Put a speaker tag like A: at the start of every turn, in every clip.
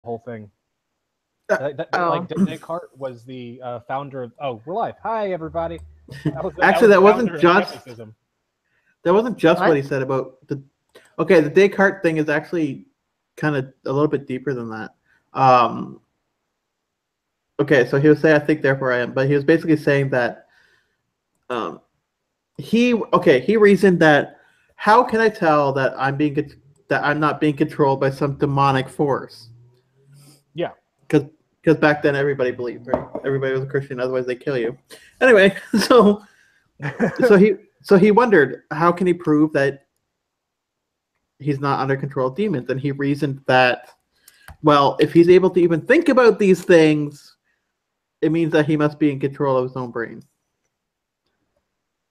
A: whole thing.
B: Oh.
A: Descartes was the founder of. Oh, we're live. Hi, everybody. That
C: Actually,
A: was the
C: that wasn't
A: founder of
C: just
A: skepticism.
C: what he
B: What?
C: said about the. Okay, the Descartes thing is actually kind of a little bit deeper than that. Um, okay, so he was saying, "I think, therefore I am," but he was basically saying that um, he reasoned that how can I tell that I'm not being controlled by some demonic force?
A: Yeah.
C: Because back then everybody believed, right? Everybody was a Christian, otherwise they kill you. Anyway, so so he so he wondered how can he prove that he's not under control of demons, and he reasoned that well, if he's able to even think about these things, it means that he must be in control of his own brain.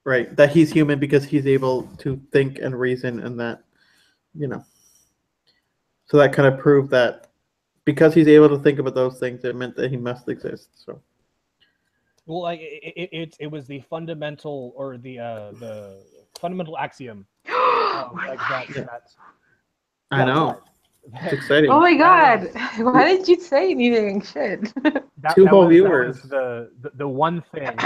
C: Right, that he's human because he's able to think and reason, and that you know. So that kind of proved that because he's able to think about those things, it meant that he must exist. So
A: Well, like it was the fundamental or the fundamental axiom of
B: We're
A: like
B: live.
C: I
A: we're
C: know
A: live.
C: it's
B: Oh
C: exciting.
B: my
A: That
B: god.
A: was
B: Why didn't you say anything? Shit.
C: Two whole
A: that
C: viewers.
A: was the one thing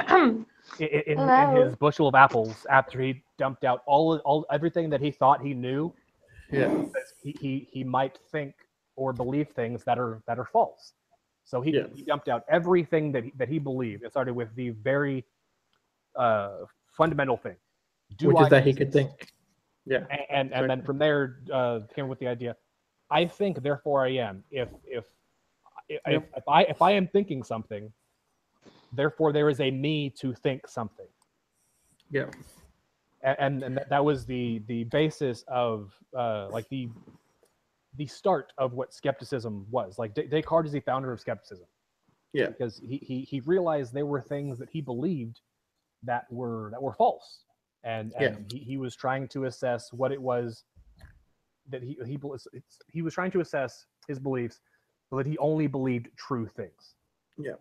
A: in
B: Hello.
A: his bushel of apples after he dumped out all everything that he thought he knew
C: Yeah,
A: because he might think or believe things that are false. So
C: yeah.
A: he dumped out everything that he believed. It started with the very fundamental thing: Do
C: Which is
A: I
C: that he could think.
A: exist?
C: Yeah,
A: And
C: sorry.
A: then from there came with the idea: I think, therefore I am.
C: Yep.
A: If I am thinking something, therefore there is a me to think something.
C: Yeah.
A: And that was the basis of like the start of what skepticism was. Like Descartes is the founder of skepticism
C: Yeah.
A: because he realized there were things that he believed that were false,
C: Yeah.
A: and he was trying to assess what it was that he was trying to assess his beliefs so that he only believed true things.
C: Yeah.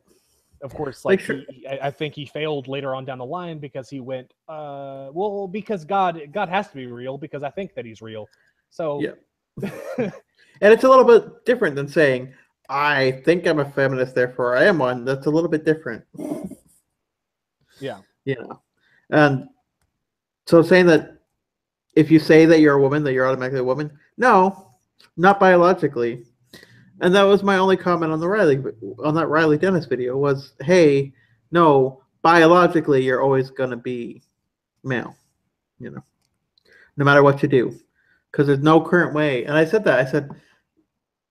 A: Of course,
C: Like
A: like
C: sure.
A: I think he failed later on down the line because he went, well, because God has to be real because I think that he's real. So,
C: Yeah. And it's a little bit different than saying I think I'm a feminist, therefore I am one. That's a little bit different.
A: yeah,
C: You know. And so saying that if you say that you're a woman, that you're automatically a woman, no, not biologically. And that was my only comment on that Riley Dennis video was, hey, no, biologically you're always gonna be male, you know, no matter what you do, because there's no current way. And I said that I said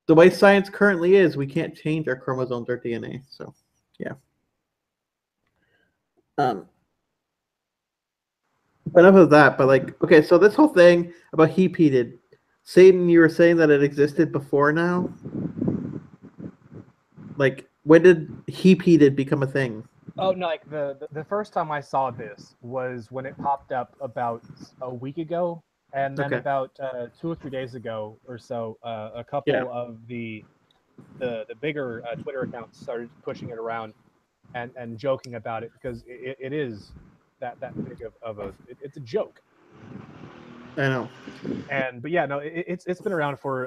C: the way science currently is, we can't change our chromosomes or DNA. So, yeah. Um, but enough of that. But like, okay, so this whole thing about heated, Satan, you were saying that it existed before now. Like, when did heated become a thing?
A: oh no, like the first time I saw this was when it popped up about a week ago, and then
C: Okay.
A: about 2 or 3 days ago or so, a
C: Yeah.
A: couple of the bigger Twitter accounts started pushing it around and joking about it because it is that big of a it's a joke.
C: I know.
A: And but yeah, no, it's been around for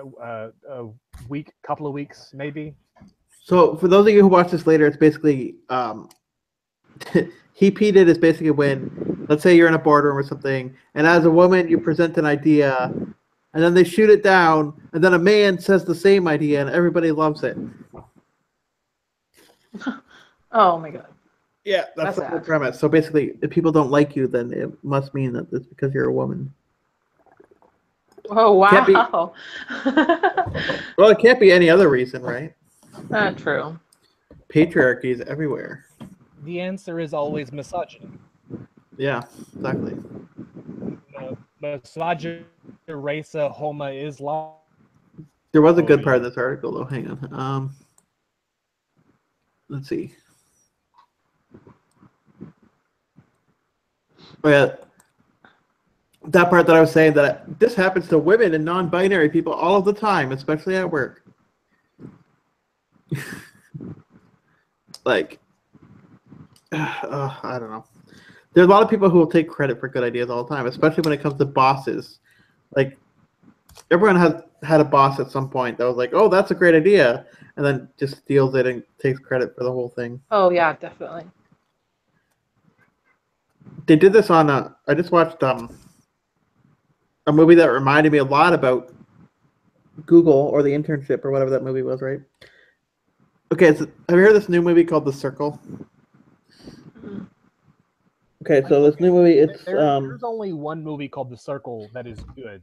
A: a week, couple of weeks maybe.
C: So for those of you who watch this later, it's basically heated is basically when, let's say you're in a boardroom or something, and as a woman you present an idea, and then they shoot it down, and then a man says the same idea, and everybody loves it.
B: Oh my god.
C: Yeah, that's
B: That's
C: the whole
B: sad.
C: premise. So basically, if people don't like you, then it must mean that it's because you're a woman.
B: Oh
C: Can't be.
B: wow.
C: Well, it can't be any other reason, right?
B: True.
C: Patriarchy is everywhere.
A: The answer is always misogyny.
C: Yeah, exactly.
A: Misogyny, race, Homa, Islam.
C: There was a
A: Oh
C: good part
A: yeah.
C: of this article, though. Hang on. Let's see. Oh yeah, that part that I was saying that this happens to women and non-binary people all of the time, especially at work. Like, I don't know. There's a lot of people who will take credit for good ideas all the time, especially when it comes to bosses. Like, everyone has had a boss at some point that was like, "Oh, that's a great idea," and then just steals it and takes credit for the whole thing.
B: Oh yeah, definitely.
C: They did this on I just watched a movie that reminded me a lot about Google or the internship or whatever that movie was, right? Okay, so have you heard of this new movie called The Circle? Okay, so this new movie, it's
A: There's only one movie called The Circle that is good,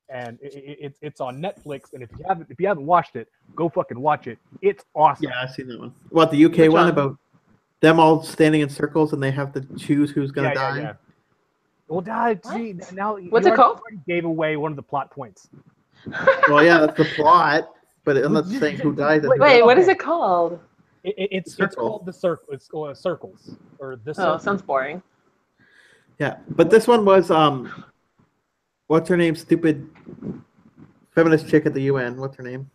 A: and it's on Netflix. And if you haven't watched it, go fucking watch it. It's awesome.
C: yeah, I've seen that one. What, the UK one about them all standing in circles and they have to choose who's gonna die?
A: Yeah. Well, see, now
B: What's it called?
A: You already gave away one of the plot points.
C: Well, yeah, that's the plot, but I'm not saying who dies.
B: Wait, what is it called?
A: It's called The Circle. It's called Circles or The Circle.
B: Oh, sounds boring.
C: Yeah, but this one was what's her name? Stupid feminist chick at the UN. What's her name?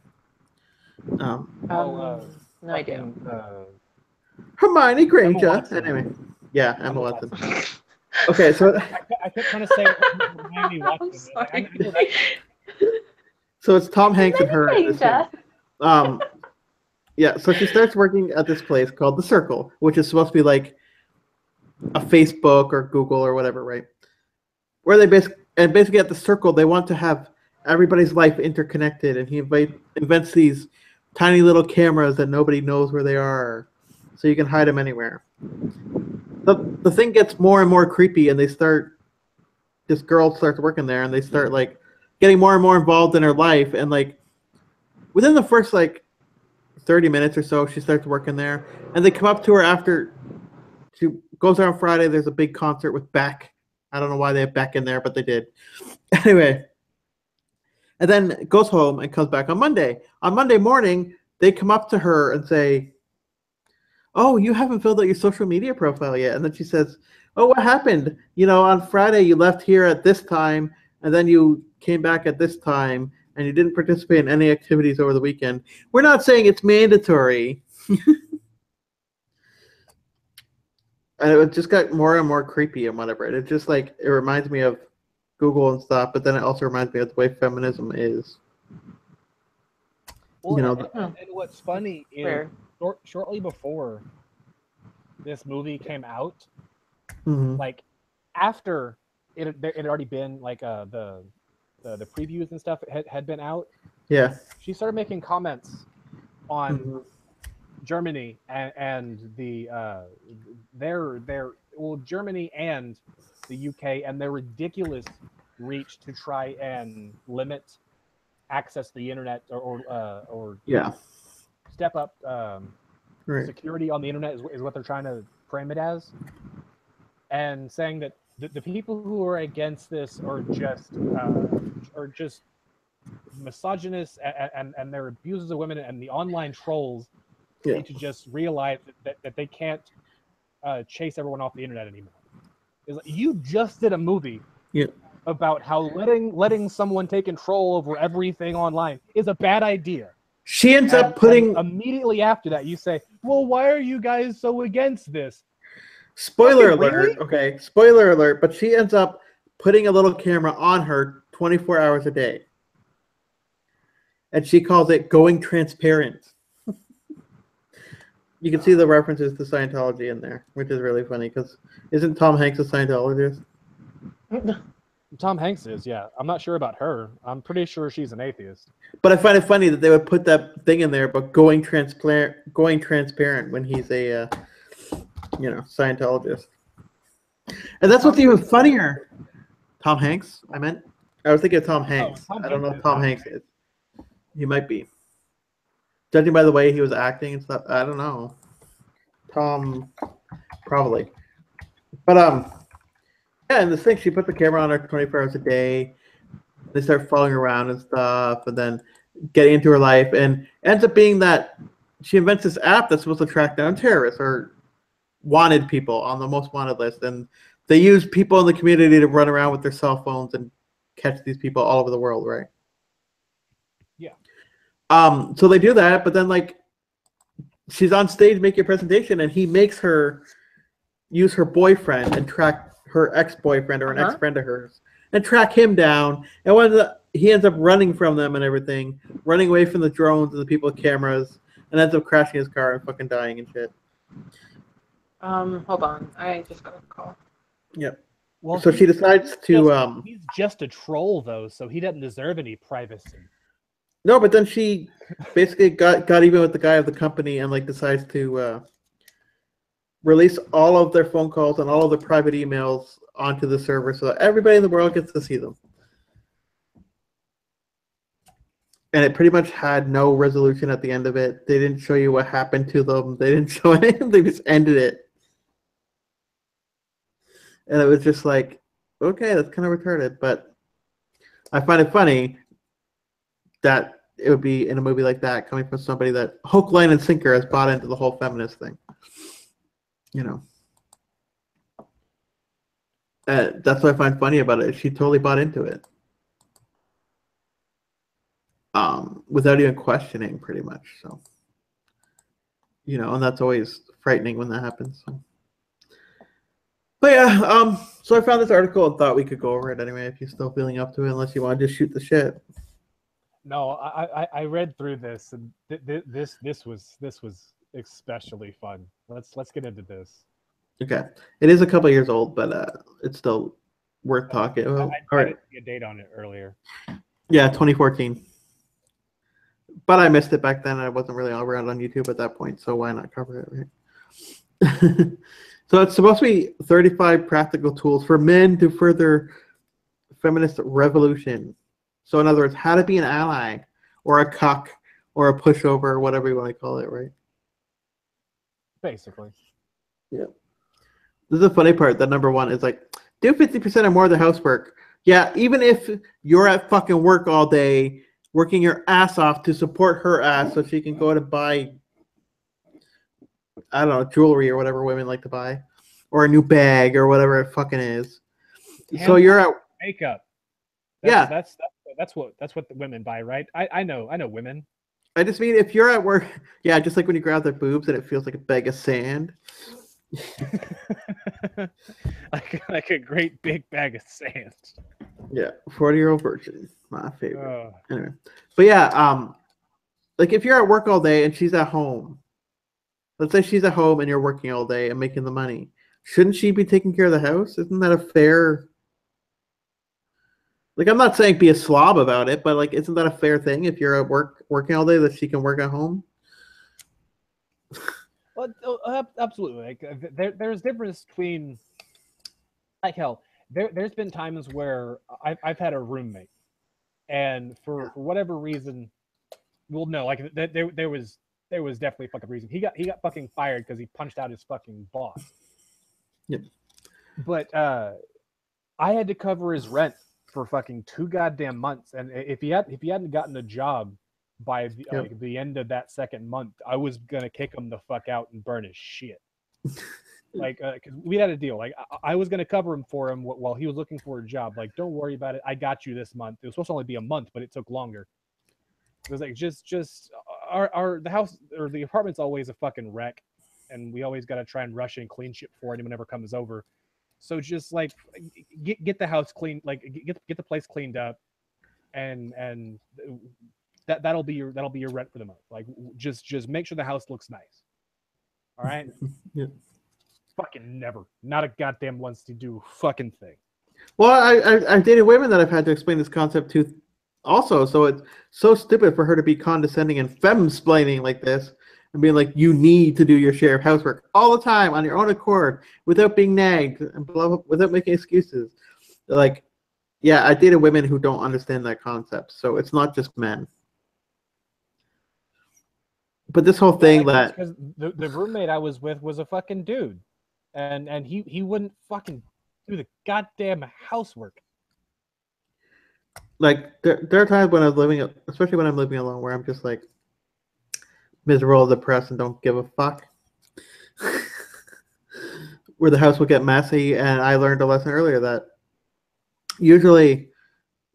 B: No idea.
C: Hermione Granger.
A: Watson.
C: Anyway, yeah, Emma Watson. Okay, so
A: I kept trying to say Miami Watson.
B: I'm sorry.
C: So it's Tom Hanks and her. Yeah, so she starts working at this place called The Circle, which is supposed to be like a Facebook or Google or whatever, right? Where they basically at The Circle, they want to have everybody's life interconnected, and he invents these tiny little cameras that nobody knows where they are, so you can hide them anywhere. The thing gets more and more creepy, and this girl starts working there, and they start like getting more and more involved in her life, and like within the first like 30 minutes or so, she starts working there, and they come up to her after she goes there on Friday. There's a big concert with Beck. I don't know why they have Beck in there, but they did. Anyway, and then goes home and comes back on Monday. On Monday morning, they come up to her and say, "Oh, you haven't filled out your social media profile yet." And then she says, "Oh, what happened? You know, on Friday you left here at this time, and then you came back at this time, and you didn't participate in any activities over the weekend. We're not saying it's mandatory." And it just got more and more creepy and whatever. And it just like, it reminds me of Google and stuff, but then it also reminds me of the way feminism is.
A: Well,
C: you know,
A: and what's funny is shortly before this movie came out, like after it had already been like the previews and stuff had been out.
C: Yeah.
A: She started making comments on Germany and the Germany and the UK and their ridiculous reach to try and limit access to the internet or step up security on the internet is what they're trying to frame it as, and saying that the people who are against this are just misogynists and they're abusers of women, and the online trolls need to just realize that they can't chase everyone off the internet anymore. It's like, you just did a movie about how letting someone take control over everything online is a bad idea.
C: She ends up putting...
A: immediately after that, you say, well, why are you guys so against this?
C: Spoiler alert,
A: really?
C: okay, spoiler alert, but she ends up putting a little camera on her 24 hours a day. And she calls it going transparent. You can see the references to Scientology in there, which is really funny, because isn't Tom Hanks a Scientologist?
A: Tom Hanks is, yeah. I'm not sure about her. I'm pretty sure she's an atheist.
C: But I find it funny that they would put that thing in there, but going transparent when he's a, Scientologist. And that's what's even funnier. Tom Hanks, I was thinking of Tom Hanks. I don't know if Tom Hanks is. He might be. Judging by the way he was acting and stuff, I don't know. Tom, probably. But, yeah, and this thing, she put the camera on her 24 hours a day. They start following her around and stuff, and then getting into her life. And ends up being that she invents this app that's supposed to track down terrorists or wanted people on the most wanted list. And they use people in the community to run around with their cell phones and catch these people all over the world, right?
A: Yeah.
C: So they do that, but then like she's on stage making a presentation, and he makes her use her boyfriend and track her ex-boyfriend or an ex-friend of hers and track him down. And he ends up running from them and everything, running away from the drones and the people with cameras, and ends up crashing his car and fucking dying and shit.
B: Hold on. I just got a call.
C: Yep.
A: Well,
C: so she decides to
A: he's just a troll though, so he doesn't deserve any privacy.
C: No, but then she basically got even with the guy of the company and like decides to release all of their phone calls and all of their private emails onto the server so that everybody in the world gets to see them. And it pretty much had no resolution at the end of it. They didn't show you what happened to them. They didn't show anything. They just ended it. And it was just like, okay, that's kind of retarded. But I find it funny that it would be in a movie like that coming from somebody that hook, line, and sinker has bought into the whole feminist thing. You know. That's what I find funny about it. She totally bought into it. Without even questioning, pretty much. So, you know, and that's always frightening when that happens. So. But yeah, so I found this article and thought we could go over it anyway. If you're still feeling up to it, unless you want to just shoot the shit.
A: No, I read through this, and this was especially fun. Let's get into this.
C: Okay, it is a couple years old, but it's still worth talking. Well,
A: I didn't see a date on it earlier.
C: Yeah, 2014. But I missed it back then. I wasn't really around on YouTube at that point, so why not cover it, right? So it's supposed to be 35 practical tools for men to further feminist revolution. So in other words, how to be an ally or a cuck or a pushover or whatever you want to call it, right?
A: Basically.
C: Yeah. This is the funny part that number one is like, do 50% or more of the housework. Yeah, even if you're at fucking work all day, working your ass off to support her ass so she can go to buy, I don't know, jewelry or whatever women like to buy, or a new bag or whatever it fucking is. So you're at
A: makeup. That's what the women buy, right? I know women.
C: I just mean if you're at work, yeah, just like when you grab their boobs and it feels like a bag of sand.
A: like a great big bag of sand.
C: Yeah, 40-year-old virgin, my favorite. Anyway, but yeah, like if you're at work all day and she's at home, let's say she's at home and you're working all day and making the money, shouldn't she be taking care of the house? Isn't that a fair? Like, I'm not saying be a slob about it, but like, isn't that a fair thing if you're at work working all day that she can work at home?
A: Well, absolutely. Like, there's difference between, like, hell, there's been times where I've had a roommate, and for whatever reason, well, no, like there was definitely a fucking reason. He got fucking fired because he punched out his fucking boss.
C: Yep.
A: But I had to cover his rent for fucking 2 goddamn months, and if he hadn't gotten a job by the end of that second month, I was gonna kick him the fuck out and burn his shit. Like, because we had a deal. Like, I was gonna cover him for him while he was looking for a job. Like, don't worry about it. I got you this month. It was supposed to only be a month, but it took longer. It was like just the house or the apartment's always a fucking wreck, and we always gotta try and rush and clean shit before anyone ever comes over. So just like get the house clean, like get the place cleaned up, and that'll be your rent for the month. Like just make sure the house looks nice. All right.
C: Yeah.
A: Fucking never. Not a goddamn wants to do fucking thing.
C: Well, I've dated women that I've had to explain this concept to also, so it's so stupid for her to be condescending and fem-splaining like this and being like, you need to do your share of housework all the time on your own accord without being nagged and blah, blah, without making excuses. Like, yeah, I dated women who don't understand that concept, so it's not just men. But this whole thing
A: because the roommate I was with was a fucking dude, and he wouldn't fucking do the goddamn housework.
C: Like there are times when I was living, especially when I'm living alone, where I'm just like miserable, depressed, and don't give a fuck. Where the house will get messy, and I learned a lesson earlier that usually,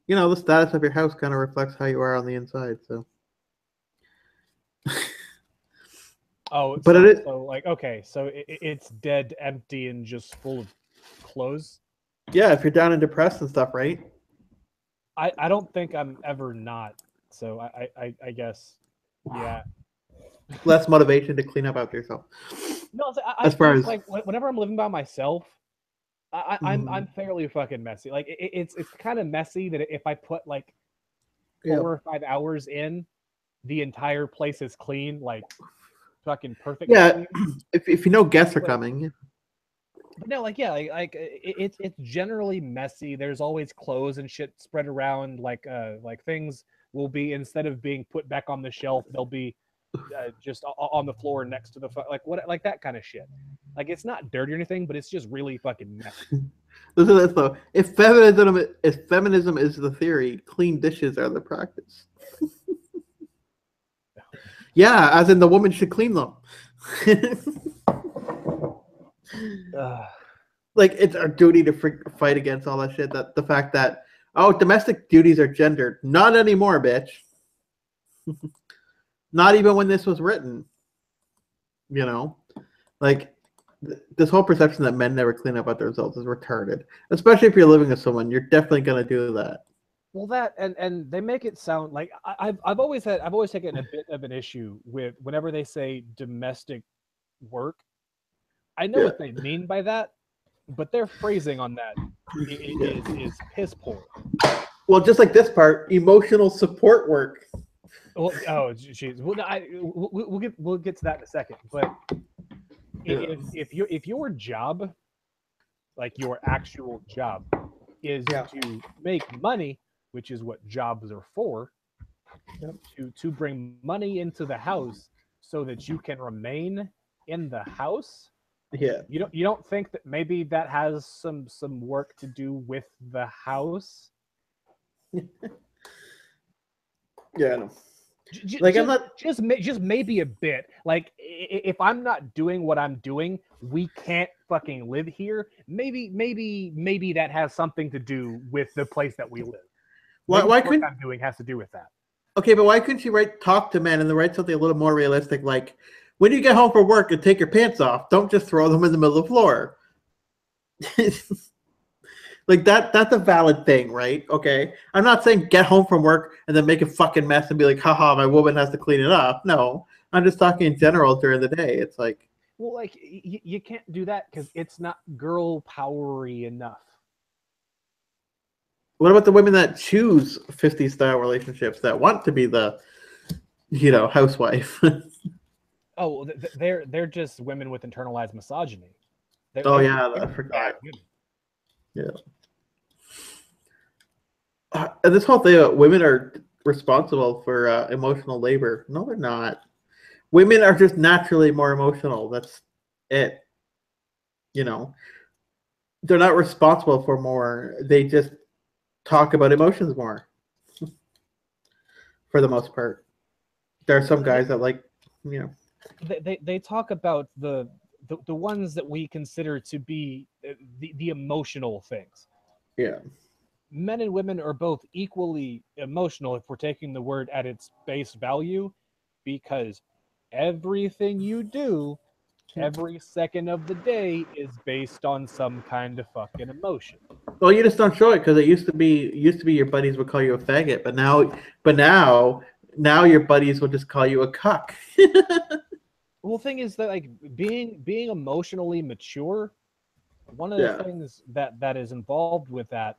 C: you know, the status of your house kind of reflects how you are on the inside. So.
A: Oh,
C: but
A: so like, okay, so it's dead, empty, and just full of clothes.
C: Yeah, if you're down and depressed and stuff, right?
A: I don't think I'm ever not. So I guess, yeah.
C: Less motivation to clean up after yourself.
A: No,
C: As far as
A: like whenever I'm living by myself, I'm
C: Mhm.
A: fairly fucking messy. Like it's kind of messy that if I put like
C: Yeah.
A: 4 or 5 hours in, the entire place is clean, like fucking perfect.
C: Yeah, if you know guests are
A: But-
C: coming.
A: But no, like yeah, it's generally messy. There's always clothes and shit spread around. Like things will be, instead of being put back on the shelf, they'll be just on the floor next to the like what, like that kind of shit. Like it's not dirty or anything, but it's just really fucking messy.
C: Listen to this though. If feminism is the theory, clean dishes are the practice. Yeah, as in the woman should clean them. Like it's our duty to fight against all that shit. That the fact that domestic duties are gendered. Not anymore, bitch. Not even when this was written. You know, like this whole perception that men never clean up after themselves is retarded. Especially if you're living with someone, you're definitely gonna do that.
A: Well, that and they make it sound like I've always taken a bit of an issue with whenever they say domestic work. I know what they mean by that, but their phrasing on that is piss poor.
C: Well, just like this part, emotional support work.
A: Well, oh, jeez. Well, we'll get to that in a second. But if your job, like your actual job, is to make money, which is what jobs are for, to bring money into the house so that you can remain in the house.
C: Yeah.
A: You don't think that maybe that has some work to do with the house?
C: Yeah, I know.
A: Like I'm not just maybe a bit. Like if I'm not doing what I'm doing, we can't fucking live here. Maybe that has something to do with the place that we live.
C: Why couldn't
A: I'm doing has to do with that?
C: Okay, but why couldn't you talk to men and write something a little more realistic, like when you get home from work and take your pants off, don't just throw them in the middle of the floor. Like that's a valid thing, right? Okay. I'm not saying get home from work and then make a fucking mess and be like, haha, my woman has to clean it up. No. I'm just talking in general during the day. It's like,
A: well, like you can't do that because it's not girl powery enough.
C: What about the women that choose 50s style relationships that want to be the, housewife?
A: Oh, they're just women with internalized misogyny.
C: I forgot. Yeah. And this whole thing, women are responsible for emotional labor. No, they're not. Women are just naturally more emotional. That's it. They're not responsible for more. They just talk about emotions more. For the most part, there are some guys that
A: they talk about the ones that we consider to be the emotional things.
C: Yeah.
A: Men and women are both equally emotional if we're taking the word at its base value, because everything you do every second of the day is based on some kind of fucking emotion.
C: Well, you just don't show it because it used to be your buddies would call you a faggot, but now your buddies will just call you a cuck.
A: Well, the thing is that like being emotionally mature, one of the things that is involved with that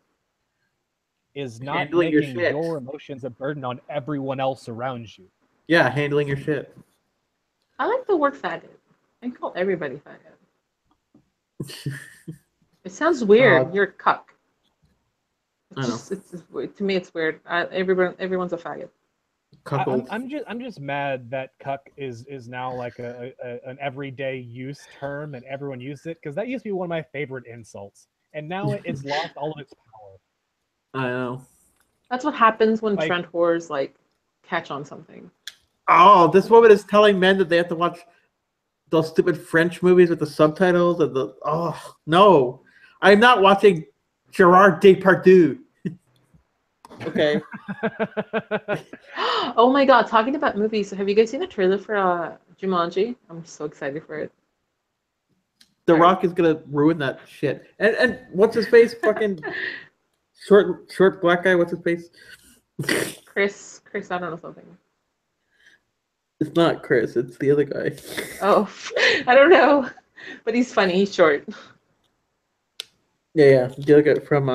A: is not handling making your emotions a burden on everyone else around you.
C: Yeah, handling your shit.
B: I like the word faggot. I call everybody faggot. It sounds weird. You're a cuck. To me, it's weird. Everyone's a faggot.
A: I'm just mad that cuck is now like an everyday use term and everyone uses it, because that used to be one of my favorite insults, and now it's lost all of its power.
C: I know.
B: That's what happens when trend whores catch on something.
C: Oh, this woman is telling men that they have to watch those stupid French movies with the subtitles and no, I'm not watching Gerard Depardieu. Okay.
B: Oh my god, talking about movies, have you guys seen the trailer for Jumanji? I'm so excited for it.
C: The Rock is gonna ruin that shit. And what's his face fucking Short black guy. What's his face?
B: Chris, I don't know something.
C: It's not Chris. It's the other guy.
B: Oh, I don't know, but he's funny. He's short.
C: Yeah. The other guy from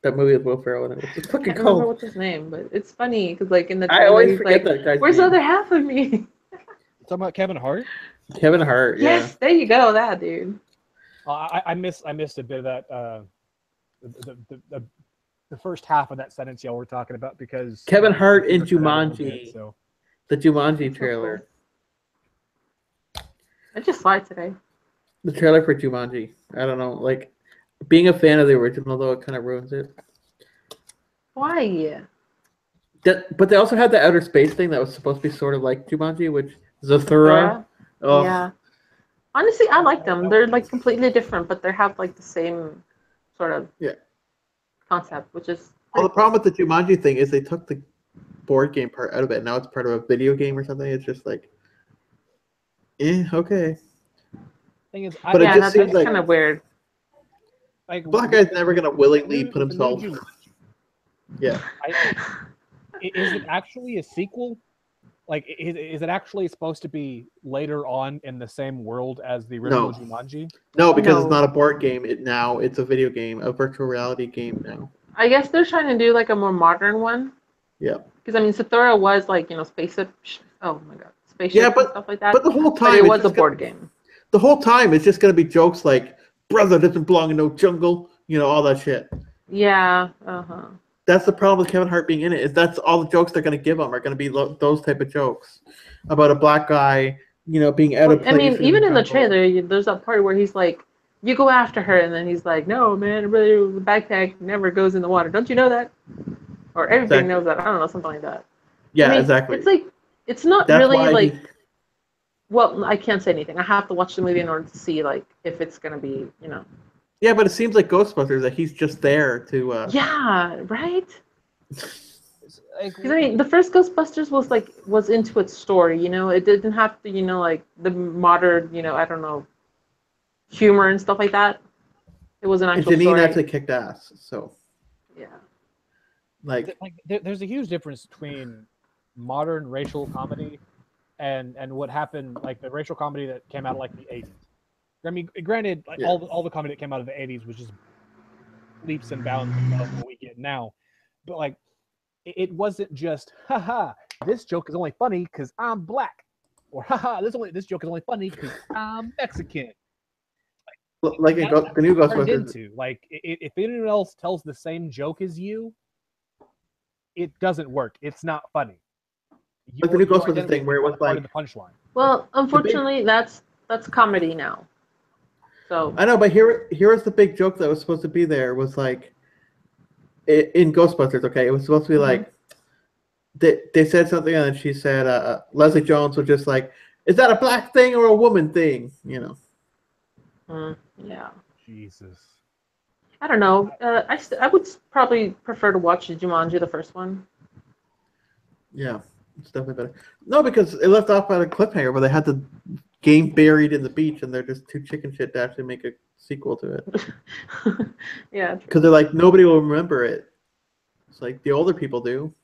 C: that movie with Will Ferrell. What's it
B: I
C: fucking
B: can't remember
C: called?
B: what's his name, but it's funny because like in the
C: I
B: trailer,
C: always
B: he's
C: forget
B: like,
C: that guy's
B: "Where's the
C: name.
B: other half of me?"
A: Talking about Kevin Hart.
C: Kevin Hart. Yeah.
B: Yes, there you go, that dude.
A: I missed a bit of that. The first half of that sentence y'all were talking about because
C: Kevin Hart in
A: cut out a little
C: Jumanji.
A: bit, so
C: The Jumanji
B: So
C: trailer.
B: cool. I just saw it today.
C: The trailer for Jumanji. I don't know. Like, being a fan of the original, though, it kind of ruins it.
B: Why?
C: But they also had the outer space thing that was supposed to be sort of like Jumanji, which Zathura.
B: Zathura?
C: Oh,
B: Yeah. Honestly, I like them. They're like completely different, but they have like the same sort of concept, which is.
C: Well, the problem with the Jumanji thing is they took the board game part out of it. Now it's part of a video game or something. It's just like, okay.
A: Thing is,
C: But it just
B: that's
C: seems like
B: kind of weird.
A: like
C: Black guy's never gonna willingly put
A: the new
C: himself.
A: Jumanji,
C: Yeah.
A: Is it actually a sequel? Like, is it actually supposed to be later on in the same world as the original Jumanji?
C: No, because
B: No.
C: it's not a board game. It's a video game, a virtual reality game now.
B: I guess they're trying to do like a more modern one.
C: Yeah.
B: Because I mean, Zathura was like spaceship. Oh my god, spaceship and stuff like that.
C: But the whole time
B: it was a board game.
C: The whole time it's just gonna be jokes like "brother doesn't belong in no jungle," all that shit.
B: Yeah.
C: That's the problem with Kevin Hart being in it. Is that's all the jokes they're gonna give him are gonna be those type of jokes about a black guy, being out of place.
B: I mean, even in the trailer, there's that part where he's like, "You go after her," and then he's like, "No, man, really, the backpack never goes in the water. Don't you know that?" Or everybody knows that. I don't know, something like that.
C: Yeah,
B: I mean,
C: exactly.
B: It's like it's not
C: That's
B: really
C: why
B: like. Well, I can't say anything. I have to watch the movie in order to see like if it's gonna be,
C: Yeah, but it seems like Ghostbusters that he's just there to.
B: Yeah. Right.
A: Like,
B: Because I mean, the first Ghostbusters was into its story. It didn't have to, like the modern, I don't know, humor and stuff like that. It was an
C: And
B: actual
C: Janine
B: story.
C: actually kicked ass, so.
B: Yeah.
A: Like there's a huge difference between modern racial comedy and what happened, like the racial comedy that came out of like the 80s. I mean, granted, like all the comedy that came out of the 80s was just leaps and bounds above what we get now, but like it wasn't just haha, this joke is only funny because I'm black, or haha, this joke is only funny because I'm Mexican.
C: Like the new Ghostbusters.
A: Into like if anyone else tells the same joke as you, it doesn't work. It's not funny.
C: Like the new Ghostbusters thing where it was like
A: the punchline.
B: Well, unfortunately, that's comedy now. So
C: I know, but here was the big joke that was supposed to be there was like in Ghostbusters. Okay, it was supposed to be like they said something and then she said Leslie Jones was just like, "Is that a black thing or a woman thing?"
B: Yeah.
A: Jesus.
B: I don't know. I would probably prefer to watch Jumanji, the first one.
C: Yeah, it's definitely better. No, because it left off at a cliffhanger where they had the game buried in the beach and they're just too chicken shit to actually make a sequel to it.
B: Yeah.
C: Because they're like, nobody will remember it. It's like the older people do.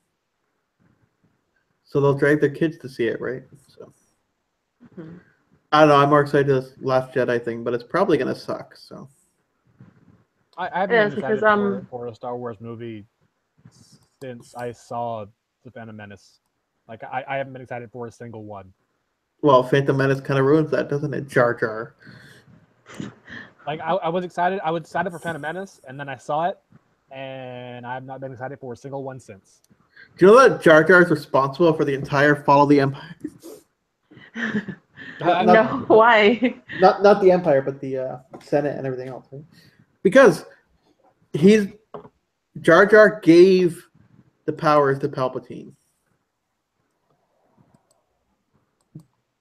C: So they'll drag their kids to see it, right? So I don't know. I'm more excited to this Last Jedi thing, but it's probably going to suck. So
A: I haven't been excited for a Star Wars movie since I saw The Phantom Menace. Like, I haven't been excited for a single one.
C: Well, Phantom Menace kind of ruins that, doesn't it? Jar Jar.
A: Like, I was excited. I was excited for Phantom Menace, and then I saw it, and I've not been excited for a single one since.
C: Do you know that Jar Jar is responsible for the entire fall of the Empire?
B: No, why?
C: Not the Empire, but the Senate and everything else. Right? Because Jar Jar gave the powers to Palpatine.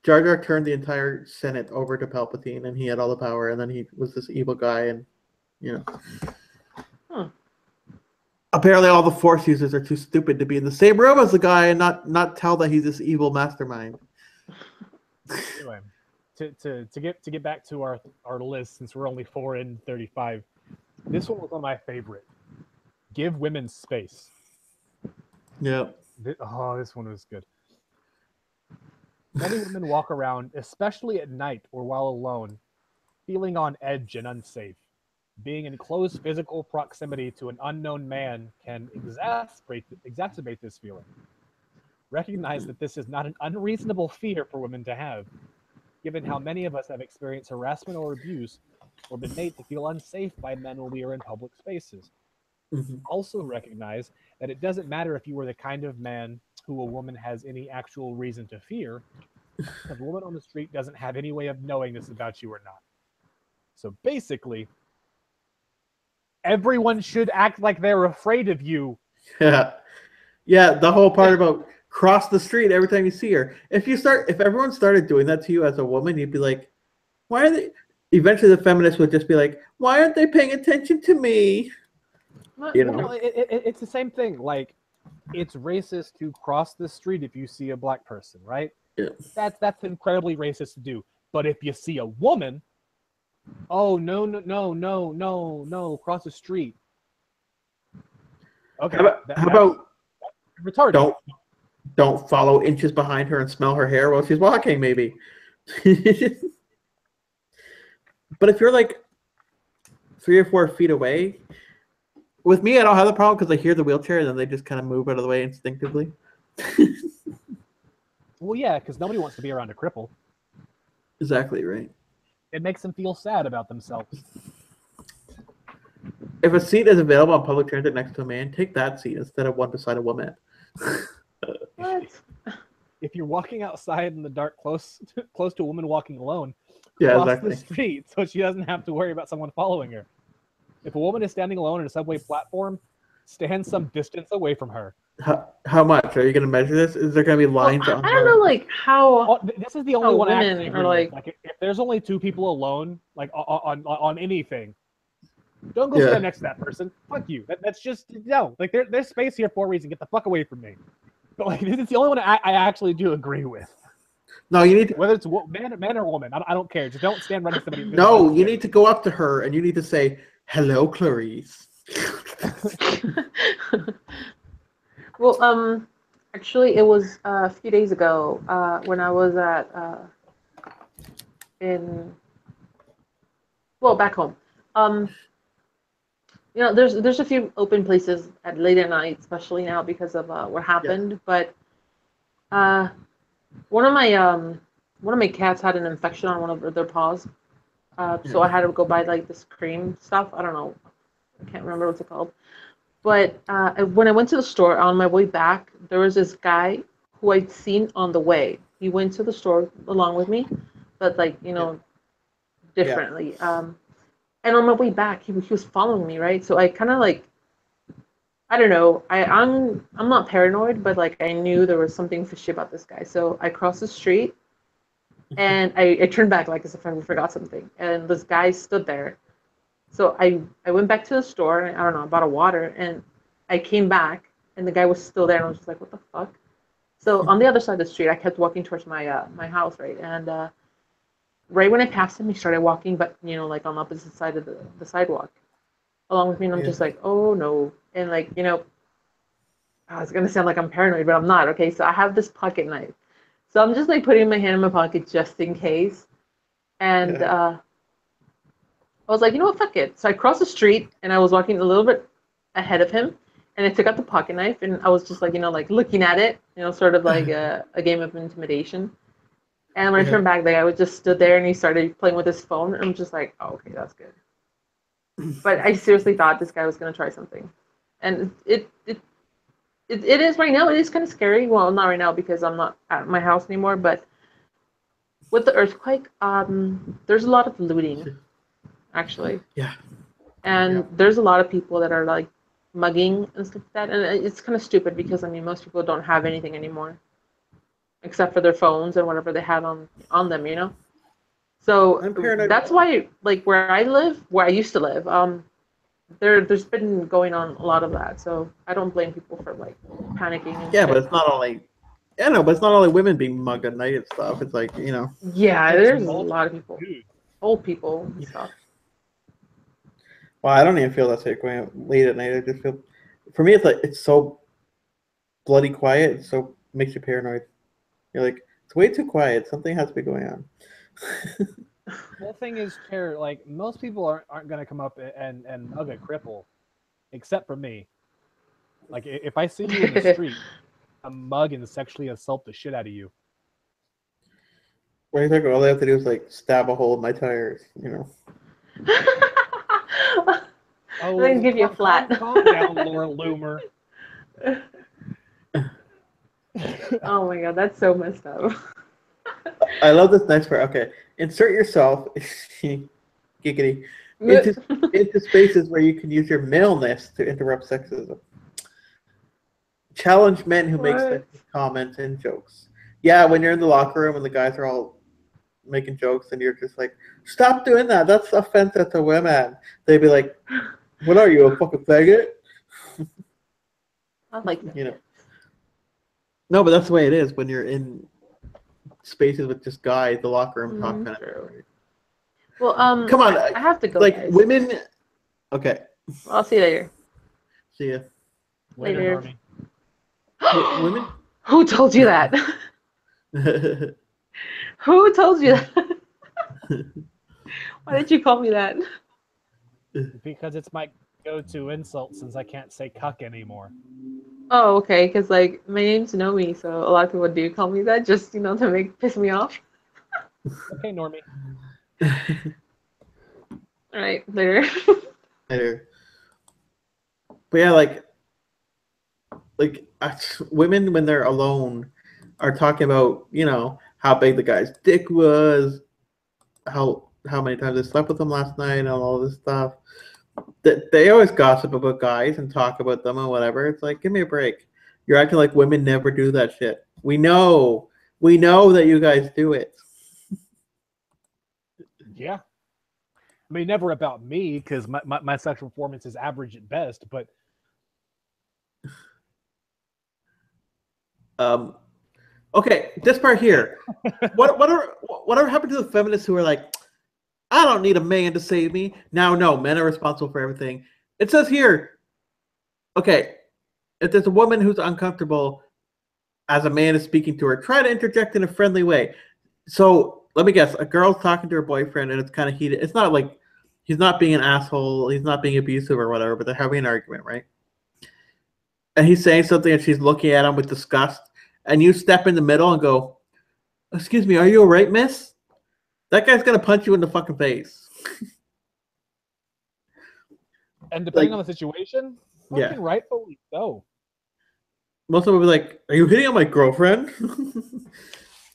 C: Jar Jar turned the entire Senate over to Palpatine, and he had all the power. And then he was this evil guy, and apparently all the Force users are too stupid to be in the same room as the guy and not tell that he's this evil mastermind.
A: Anyway, to get back to our list, since we're only 4 in 35, this one was one of my favorite. Give women space.
C: Yeah.
A: Oh, this one was good. Many women walk around, especially at night or while alone, feeling on edge and unsafe. Being in close physical proximity to an unknown man can exacerbate this feeling. Recognize that this is not an unreasonable fear for women to have, given how many of us have experienced harassment or abuse or been made to feel unsafe by men when we are in public spaces.
C: Mhm.
A: Also recognize that it doesn't matter if you are the kind of man who a woman has any actual reason to fear, because a woman on the street doesn't have any way of knowing this about you or not. So basically, everyone should act like they're afraid of you.
C: Yeah. Yeah, the whole part about cross the street every time you see her. If everyone started doing that to you as a woman, you'd be like, why are they? Eventually, the feminists would just be like, why aren't they paying attention to me? You know?
A: No, it's the same thing. Like, it's racist to cross the street if you see a black person, right?
C: Yeah.
A: That's incredibly racist to do. But if you see a woman, oh no, cross the street. Okay.
C: How about
A: retarded?
C: Don't follow inches behind her and smell her hair while she's walking, maybe. But if you're like 3 or 4 feet away, with me, I don't have the problem because I hear the wheelchair and then they just kind of move out of the way instinctively.
A: Well, yeah, because nobody wants to be around a cripple.
C: Exactly, right.
A: It makes them feel sad about themselves.
C: If a seat is available on public transit next to a man, take that seat instead of one beside a woman.
B: What?
A: If you're walking outside in the dark, close to a woman walking alone,
C: Yeah,
A: cross
C: exactly.
A: the street so she doesn't have to worry about someone following her. If a woman is standing alone in a subway platform, stand some distance away from her.
C: How much? Are you going to measure this? Is there going to be lines
B: Well,
C: on
B: I don't know, like how.
A: This is the only one I
B: women
A: actually
B: are
A: agree with. Like, if there's only 2 people alone, like on anything, don't go stand next to that person. Fuck you. That's just no. Like, there's space here for a reason. Get the fuck away from me. But like, this is the only one I actually do agree with.
C: No, you need to,
A: whether it's man or woman. I don't care. Just don't stand right next to somebody.
C: No, you need to go up to her and you need to say, "Hello, Clarice."
B: Well, actually, it was a few days ago when I was at back home. There's a few open places at late at night, especially now because of what happened. Yeah. But one of my cats had an infection on one of their paws, so I had to go buy like this cream stuff. I don't know, I can't remember what's it called. But when I went to the store on my way back, there was this guy who I'd seen on the way. He went to the store along with me, but differently. Yeah. And on my way back, he was following me, right? So I kind of like, I don't know. I'm not paranoid, but like I knew there was something fishy about this guy. So I crossed the street, and I turned back like as if I forgot something. And this guy stood there. So I went back to the store, and I don't know, bought a water, and I came back, and the guy was still there, and I was just like, what the fuck? So on the other side of the street, I kept walking towards my my house, right? And right when I passed him, he started walking, but like on the opposite side of the sidewalk, along with me, and I'm just like, oh no. And like, I was gonna sound like I'm paranoid, but I'm not. Okay, so I have this pocket knife, so I'm just like putting my hand in my pocket just in case, and I was like, you know what, fuck it. So I crossed the street, and I was walking a little bit ahead of him, and I took out the pocket knife, and I was just like, like looking at it, sort of like a game of intimidation. And when I turned back, the guy just stood there, and he started playing with his phone, and I'm just like, oh, okay, that's good. But I seriously thought this guy was going to try something. And it is right now. It is kind of scary. Well, not right now because I'm not at my house anymore, but with the earthquake, there's a lot of looting, actually.
C: Yeah.
B: And there's a lot of people that are like mugging and stuff like that. And it's kind of stupid because, most people don't have anything anymore except for their phones and whatever they have on them, So that's why, like, where I used to live, there's been going on a lot of that. So I don't blame people for like panicking. And
C: shit. But it's not only, but it's not only women being mugged at night and stuff. It's like,
B: Yeah, there's a lot of people, old people and stuff.
C: Well, I don't even feel that safe going out late at night. I just feel for me, it's like it's so bloody quiet. It so makes you paranoid. You're like, it's way too quiet. Something has to be going on.
A: The thing is, Chair, like most people aren't going to come up and hug a cripple, except for me. Like if I see you in the street, a mug and sexually assault the shit out of you.
C: What are you talking about? All they have to do is like stab a hole in my tires, you know.
A: Oh,
B: Then give you a flat.
A: Calm down, Laura Loomer.
B: Oh my god, that's so messed up.
C: I love this next part. Okay, insert yourself, giggity, into spaces where you can use your maleness to interrupt sexism. Challenge men who make sexist comments and jokes. Yeah, when you're in the locker room and the guys are all making jokes and you're just like, stop doing that. That's offensive to women. They'd be like, what are you, a fucking faggot?
B: I like that.
C: You know. No, but that's the way it is when you're in spaces with just guys, the locker room talk kind of.
B: Well,
C: come on,
B: I have to go.
C: Like
B: guys.
C: women. Okay.
B: I'll see you later.
C: See ya.
A: Later.
C: Women.
B: Who told you that? Who told you that? Why did you call me that?
A: Because it's my go-to insult since I can't say cuck anymore.
B: Oh, okay. Because like my name's Nomi, so a lot of people do call me that, just to piss me off.
A: Okay, Normie.
B: All right, later.
C: Later. But yeah, like women when they're alone are talking about how big the guy's dick was, how many times they slept with him last night, and all this stuff. They always gossip about guys and talk about them and whatever. It's like, give me a break. You're acting like women never do that shit. We know that you guys do it.
A: Yeah. I mean, never about me, because my sexual performance is average at best, but
C: okay, this part here. Whatever happened to the feminists who are like, I don't need a man to save me? Now, no, men are responsible for everything. It says here, okay, if there's a woman who's uncomfortable as a man is speaking to her, try to interject in a friendly way. So let me guess, a girl's talking to her boyfriend and it's kind of heated. It's not like he's not being an asshole, he's not being abusive or whatever, but they're having an argument, right? And he's saying something and she's looking at him with disgust, and you step in the middle and go, excuse me, are you all right, miss? That guy's going to punch you in the fucking face.
A: And depending on the situation, fucking rightfully so.
C: Most of them will be like, are you hitting on my girlfriend?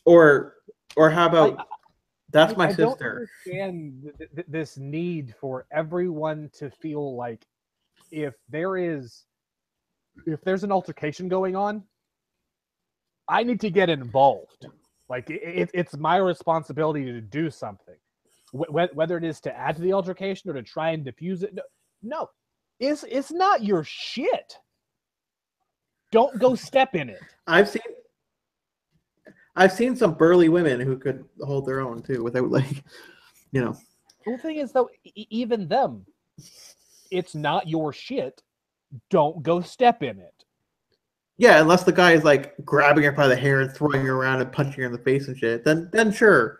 C: or how about, that's my sister.
A: I don't understand this need for everyone to feel like if there's an altercation going on, I need to get involved. Like it's my responsibility to do something, whether it is to add to the altercation or to try and diffuse it. No, it's not your shit. Don't go step in it.
C: I've seen some burly women who could hold their own too without
A: The thing is though, even them, it's not your shit. Don't go step in it.
C: Yeah, unless the guy is like grabbing her by the hair and throwing her around and punching her in the face and shit, then sure.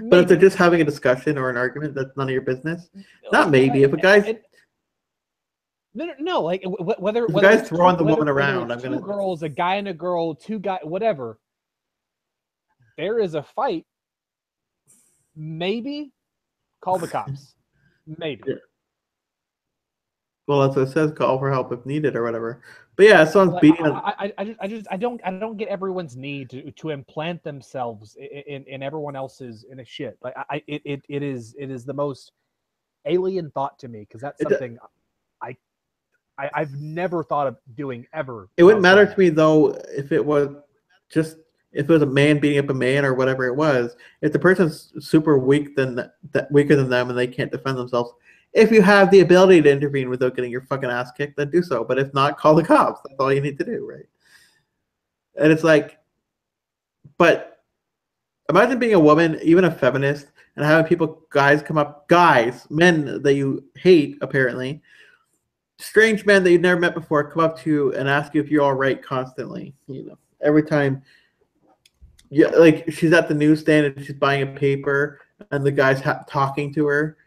C: But if they're just having a discussion or an argument, that's none of your business. Not maybe. If a guy's
A: no, like whether
C: the guy's throwing the woman around, I'm gonna
A: two girls, a guy and a girl, two guys, whatever. There is a fight. Maybe call the cops. Maybe.
C: Yeah. Well, that's what it says. Call for help if needed or whatever. But yeah, someone's beating.
A: I don't get everyone's need to implant themselves in everyone else's in a shit. Like it is the most alien thought to me, because that's something I've never thought of doing ever.
C: It wouldn't matter to me though if it was a man beating up a man or whatever it was. If the person's super weaker than them and they can't defend themselves. If you have the ability to intervene without getting your fucking ass kicked, then do so. But if not, call the cops. That's all you need to do, right? And it's like, but imagine being a woman, even a feminist, and having men that you hate, apparently, strange men that you've never met before come up to you and ask you if you're all right constantly. You know, every time. Yeah, like she's at the newsstand and she's buying a paper, and the guy's talking to her.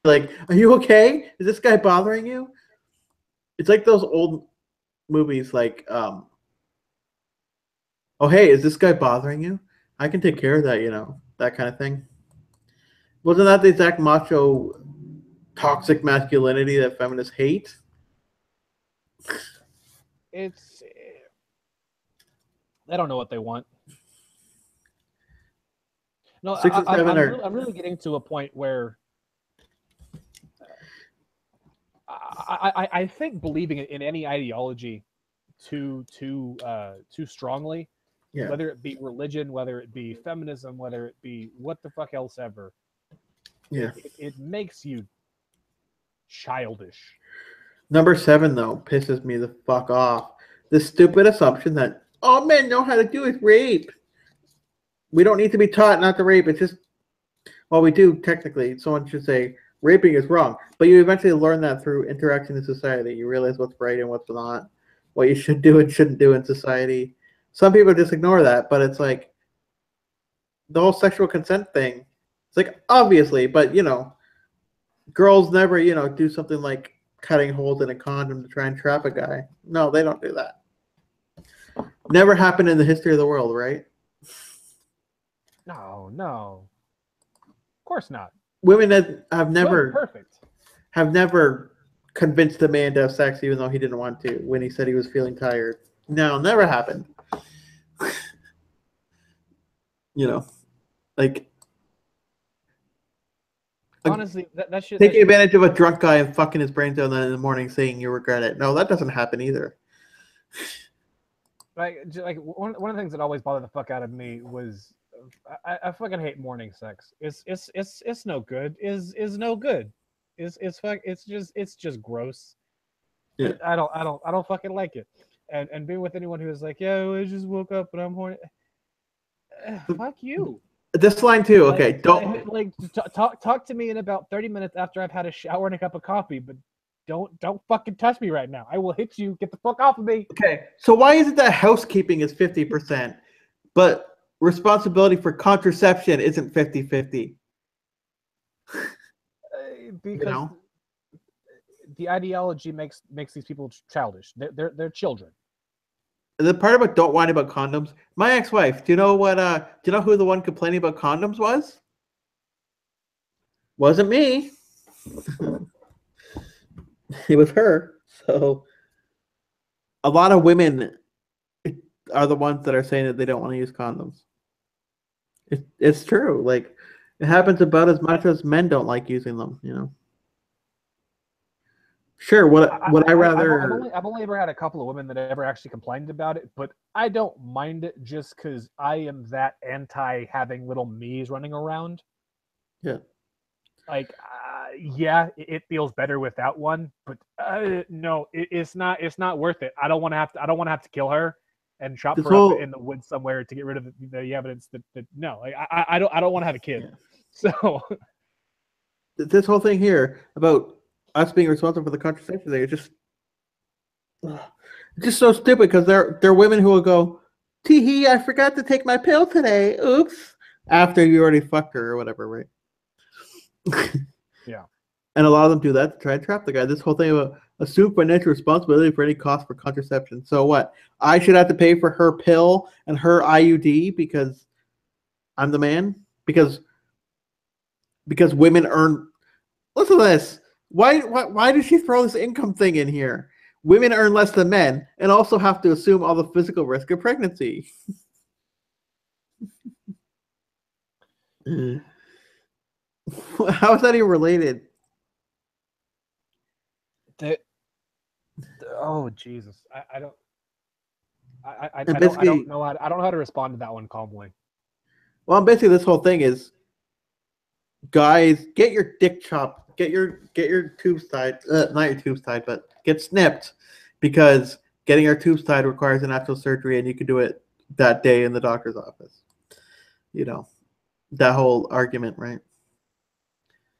C: Like, are you okay? Is this guy bothering you? It's like those old movies, like, oh hey, is this guy bothering you? I can take care of that, you know, that kind of thing. Wasn't that the exact macho, toxic masculinity that feminists hate?
A: It's they don't know what they want. No,
C: 6 and 7 are.
A: I'm really getting to a point where I think believing in any ideology too strongly,
C: Yeah.
A: whether it be religion, whether it be feminism, whether it be what the fuck else ever,
C: Yeah.
A: it makes you childish.
C: Number 7 though pisses me the fuck off. The stupid assumption that all men know how to do is rape. We don't need to be taught not to rape. It's just, well, we do technically. Someone should say raping is wrong, but you eventually learn that through interaction in society. You realize what's right and what's not, what you should do and shouldn't do in society. Some people just ignore that, but it's like the whole sexual consent thing. It's like, obviously, but you know, girls never, you know, do something like cutting holes in a condom to try and trap a guy. No, they don't do that. Never happened in the history of the world, right?
A: No. Of course not.
C: Women that have never
A: perfect.
C: Have never convinced a man to have sex even though he didn't want to when he said he was feeling tired. No, never happened. You know, like
A: honestly, that shit.
C: Taking advantage of a drunk guy and fucking his brains out in the morning, saying you regret it. No, that doesn't happen either.
A: Like one of the things that always bothered the fuck out of me was I fucking hate morning sex. It's no good. Is no good. It's just gross.
C: Yeah.
A: I don't fucking like it. And being with anyone who is like, yeah, I just woke up and I'm horny. Fuck you.
C: This line too. Okay, don't
A: talk to me in about 30 minutes after I've had a shower and a cup of coffee, but don't fucking touch me right now. I will hit you. Get the fuck off of me.
C: Okay, so why is it that housekeeping is 50%, but responsibility for contraception isn't 50-50?
A: Because
C: you know?
A: The ideology makes these people childish. They're children.
C: The part about don't whine about condoms. My ex-wife. Do you know what? Do you know who the one complaining about condoms was? Wasn't me. It was her. So a lot of women are the ones that are saying that they don't want to use condoms. It's true. Like it happens about as much as men don't like using them. You know. Sure. Would I rather?
A: I've only ever had a couple of women that ever actually complained about it, but I don't mind it just because I am that anti having little me's running around.
C: Yeah.
A: Like, yeah, it feels better without one, but no, it's not worth it. I don't want to have to kill her and chop her up in the woods somewhere to get rid of the evidence that no, like I don't want to have a kid. Yeah. So
C: this whole thing here about us being responsible for the contraception thing, it's just so stupid because there are women who will go, tee hee, I forgot to take my pill today. Oops. After you already fucked her or whatever, right?
A: Yeah.
C: And a lot of them do that to try and trap the guy. This whole thing about assume financial responsibility for any cost for contraception. So what? I should have to pay for her pill and her IUD because I'm the man? Because women earn. Listen to this. Why did she throw this income thing in here? Women earn less than men and also have to assume all the physical risk of pregnancy. How is that even related?
A: Oh Jesus! I don't know how to respond to that one calmly.
C: Well, basically, this whole thing is, guys, get your dick chopped. Get your tubes tied. Not your tubes tied, but get snipped, because getting your tubes tied requires an actual surgery, and you can do it that day in the doctor's office. You know, that whole argument, right?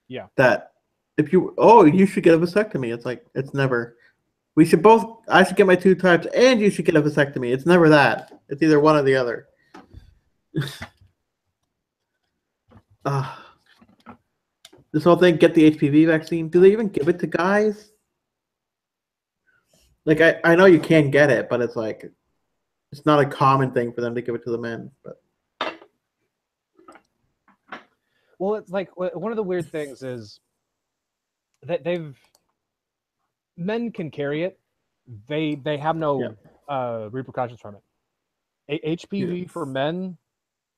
A: Yeah.
C: That if you you should get a vasectomy. It's like it's never. I should get my 2 types, and you should get a vasectomy. It's never that. It's either one or the other. This whole thing, get the HPV vaccine. Do they even give it to guys? Like I know you can get it, but it's like it's not a common thing for them to give it to the men. But
A: well, it's like one of the weird things is that men can carry it. They have no repercussions from it. HPV for men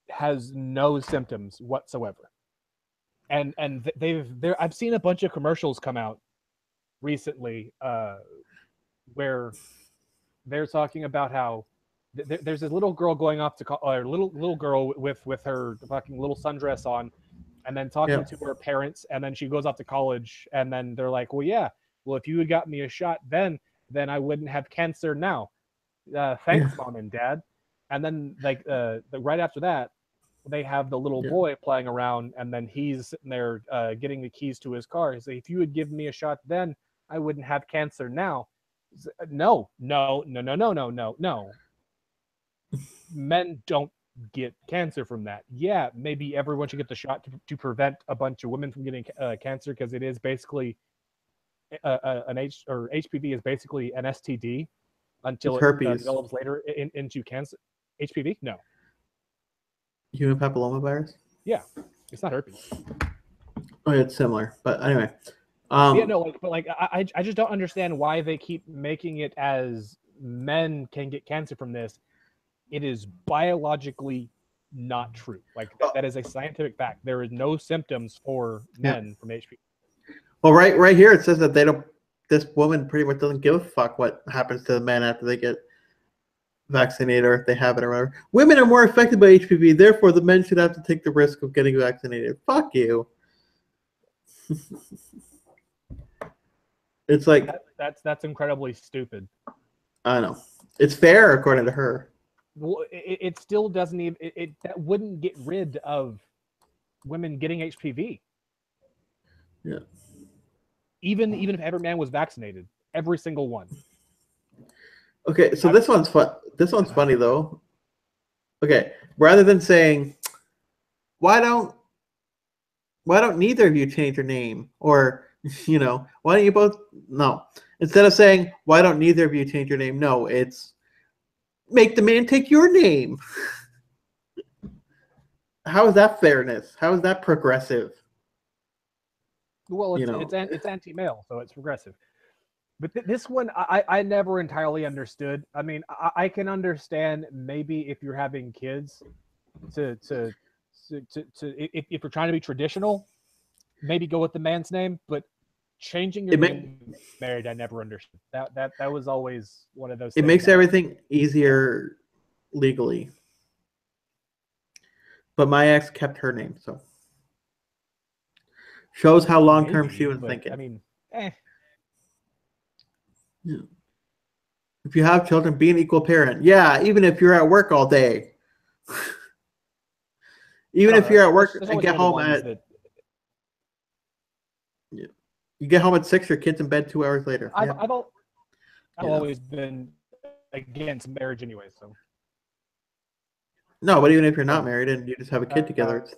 A: has no symptoms whatsoever. And I've seen a bunch of commercials come out recently where they're talking about how there's this little girl going off to little girl with her fucking little sundress on, and then talking to her parents, and then she goes off to college, and then they're like, well, if you had got me a shot then I wouldn't have cancer now. Thanks, Mom and Dad. And then like right after that, they have the little boy playing around, and then he's sitting there getting the keys to his car. He's like, if you had given me a shot then, I wouldn't have cancer now. No. Men don't get cancer from that. Yeah, maybe everyone should get the shot to prevent a bunch of women from getting cancer, because it is basically HPV is basically an STD until it develops later into cancer. HPV? No.
C: Human papillomavirus?
A: Yeah, it's not herpes.
C: Oh, it's similar, but anyway.
A: I just don't understand why they keep making it as men can get cancer from this. It is biologically not true. Like that is a scientific fact. There is no symptoms for men from HPV.
C: Well, right here it says that they don't. This woman pretty much doesn't give a fuck what happens to the men after they get vaccinated or if they have it or whatever. Women are more affected by HPV, therefore the men should have to take the risk of getting vaccinated. Fuck you. It's like
A: that's incredibly stupid.
C: I know. It's fair according to her.
A: Well, it still doesn't even that wouldn't get rid of women getting HPV.
C: Yeah.
A: Even if every man was vaccinated, every single one.
C: Okay, so this one's fun. This one's funny though. Okay, rather than saying, why don't neither of you change your name, or why don't you both? No, instead of saying why don't neither of you change your name, no, it's make the man take your name. How is that fairness? How is that progressive?
A: Well, it's anti-male, so it's progressive. But this one, I never entirely understood. I mean, I can understand maybe if you're having kids, if you're trying to be traditional, maybe go with the man's name. But changing your name married, I never understood. That was always one of those.
C: It makes everything easier legally. But my ex kept her name, so shows how long term she was thinking.
A: I mean,
C: Yeah. If you have children, be an equal parent. Yeah, even if you're at work all day. Even if you're at work and get home you get home at 6, your kid's in bed 2 hours later.
A: I've always been against marriage anyway, so.
C: No, but even if you're not married and you just have a kid together, it's